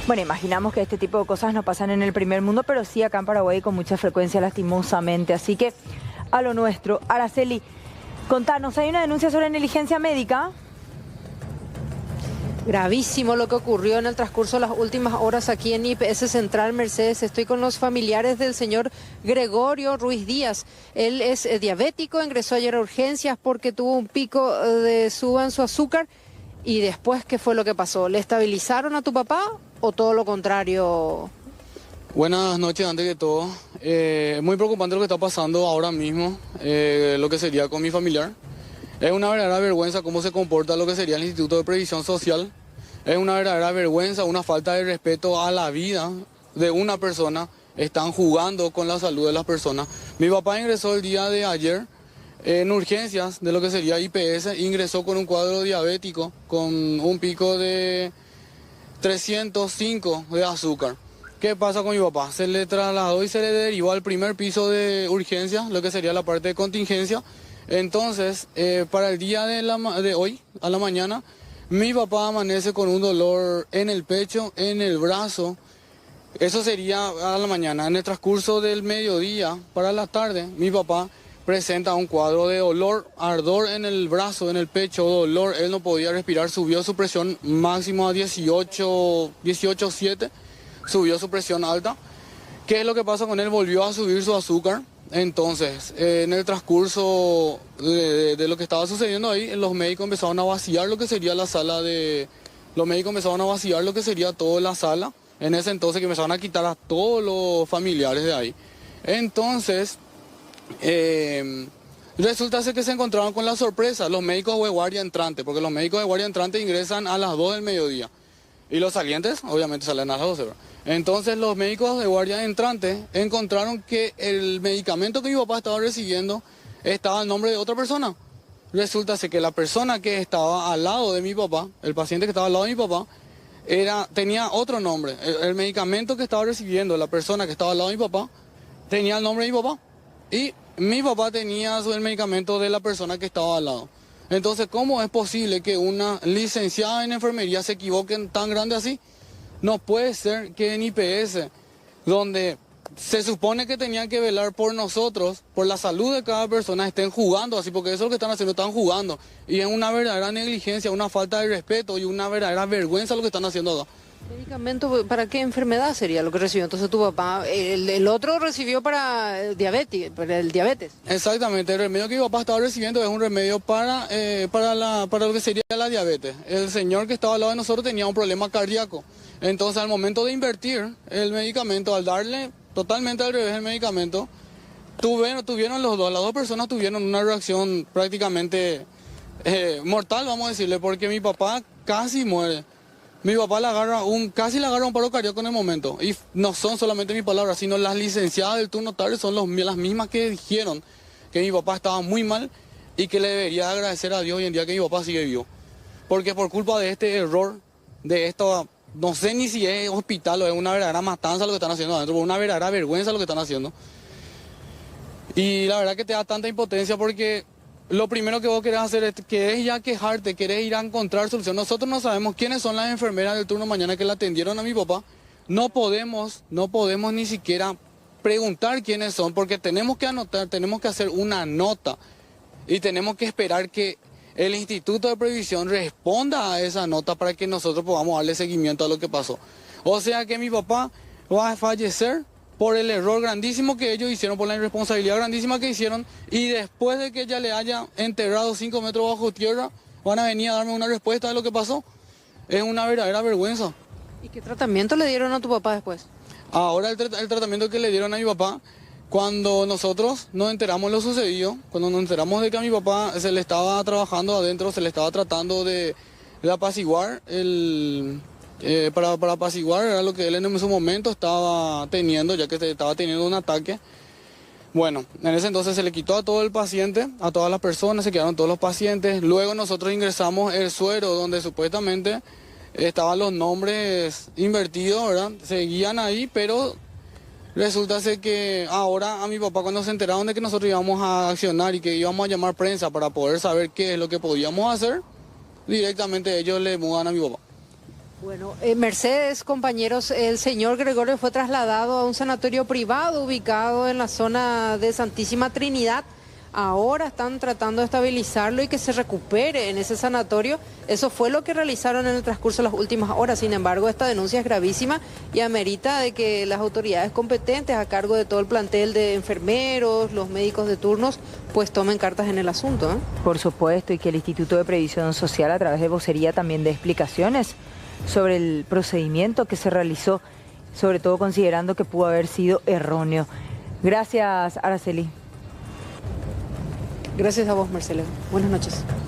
Bueno, imaginamos que este tipo de cosas no pasan en el primer mundo, pero sí acá en Paraguay con mucha frecuencia, lastimosamente. Así que a lo nuestro. Araceli, contanos, ¿hay una denuncia sobre negligencia médica? Gravísimo lo que ocurrió en el transcurso de las últimas horas aquí en IPS Central Mercedes. Estoy con los familiares del señor Gregorio Ruiz Díaz. Él es diabético, ingresó ayer a urgencias porque tuvo un pico de suba en su azúcar. ¿Y después qué fue lo que pasó? ¿Le estabilizaron a tu papá o todo lo contrario? Buenas noches, antes que todo. Muy preocupante lo que está pasando ahora mismo, lo que sería con mi familiar. Es una verdadera vergüenza cómo se comporta lo que sería el Instituto de Previsión Social. Es una verdadera vergüenza, una falta de respeto a la vida de una persona. Están jugando con la salud de las personas. Mi papá ingresó el día de ayer en urgencias de lo que sería IPS. Ingresó con un cuadro diabético, con un pico de 305 de azúcar. ¿Qué pasa con mi papá? Se le trasladó y se le derivó al primer piso de urgencia, lo que sería la parte de contingencia. Entonces, para el día de hoy, a la mañana, mi papá amanece con un dolor en el pecho, en el brazo. Eso sería a la mañana. En el transcurso del mediodía, para la tarde, mi papá presenta un cuadro de dolor, ardor en el brazo, en el pecho, dolor. Él no podía respirar, subió su presión máximo a 18,7, subió su presión alta. ¿Qué es lo que pasa con él? Volvió a subir su azúcar. Entonces, en el transcurso de lo que estaba sucediendo ahí, los médicos empezaron a vaciar lo que sería la sala de... Los médicos empezaron a vaciar lo que sería toda la sala. En ese entonces que empezaron a quitar a todos los familiares de ahí. Entonces, resulta ser que se encontraron con la sorpresa, los médicos de guardia entrante, porque los médicos de guardia entrante ingresan a las 2 del mediodía. Y los salientes, obviamente, salen a las 12, ¿verdad? Entonces los médicos de guardia entrante encontraron que el medicamento que mi papá estaba recibiendo estaba en nombre de otra persona. Resulta ser que la persona que estaba al lado de mi papá, el paciente que estaba al lado de mi papá, tenía otro nombre. El medicamento que estaba recibiendo la persona que estaba al lado de mi papá tenía el nombre de mi papá. Y mi papá tenía el medicamento de la persona que estaba al lado. Entonces, ¿cómo es posible que una licenciada en enfermería se equivoque tan grande así? No puede ser que en IPS, donde se supone que tenían que velar por nosotros, por la salud de cada persona, estén jugando así, porque eso es lo que están haciendo, están jugando. Y es una verdadera negligencia, una falta de respeto y una verdadera vergüenza lo que están haciendo acá. ¿Medicamento para qué enfermedad sería lo que recibió entonces tu papá? El otro recibió para el diabetes. Exactamente, el remedio que mi papá estaba recibiendo es un remedio para lo que sería la diabetes. El señor que estaba al lado de nosotros tenía un problema cardíaco. Entonces, al momento de invertir el medicamento, al darle totalmente al revés el medicamento, tuvieron las dos personas tuvieron una reacción prácticamente mortal, vamos a decirle, porque mi papá casi muere. Mi papá casi le agarra un paro cardíaco en el momento. Y no son solamente mis palabras, sino las licenciadas del turno tarde son las mismas que dijeron que mi papá estaba muy mal y que le debería agradecer a Dios hoy en día que mi papá sigue vivo. Porque por culpa de este error, de esto, no sé ni si es hospital o es una verdadera matanza lo que están haciendo adentro, una verdadera vergüenza lo que están haciendo. Y la verdad que te da tanta impotencia porque lo primero que vos querés hacer es querés ya quejarte, querés ir a encontrar solución. Nosotros no sabemos quiénes son las enfermeras del turno mañana que le atendieron a mi papá. No podemos ni siquiera preguntar quiénes son porque tenemos que anotar, tenemos que hacer una nota y tenemos que esperar que el Instituto de Previsión responda a esa nota para que nosotros podamos darle seguimiento a lo que pasó. O sea que mi papá va a fallecer por el error grandísimo que ellos hicieron, por la irresponsabilidad grandísima que hicieron, y después de que ella le haya enterrado 5 metros bajo tierra, van a venir a darme una respuesta de lo que pasó. Es una verdadera vergüenza. ¿Y qué tratamiento le dieron a tu papá después? Ahora el tratamiento que le dieron a mi papá, cuando nosotros nos enteramos de lo sucedido, cuando nos enteramos de que a mi papá se le estaba trabajando adentro, se le estaba tratando de apaciguar para apaciguar era lo que él en su momento estaba teniendo, ya que estaba teniendo un ataque. Bueno, en ese entonces se le quitó a todo el paciente, a todas las personas, se quedaron todos los pacientes. Luego nosotros ingresamos el suero, donde supuestamente estaban los nombres invertidos, ¿verdad? Seguían ahí, pero resulta ser que ahora a mi papá, cuando se enteraron de que nosotros íbamos a accionar y que íbamos a llamar prensa para poder saber qué es lo que podíamos hacer, directamente ellos le mudan a mi papá. Bueno, Mercedes, compañeros, el señor Gregorio fue trasladado a un sanatorio privado ubicado en la zona de Santísima Trinidad. Ahora están tratando de estabilizarlo y que se recupere en ese sanatorio. Eso fue lo que realizaron en el transcurso de las últimas horas. Sin embargo, esta denuncia es gravísima y amerita de que las autoridades competentes a cargo de todo el plantel de enfermeros, los médicos de turnos, pues tomen cartas en el asunto, ¿eh? Por supuesto, y que el Instituto de Previsión Social, a través de vocería, también dé explicaciones sobre el procedimiento que se realizó, sobre todo considerando que pudo haber sido erróneo. Gracias, Araceli. Gracias a vos, Marcelo. Buenas noches.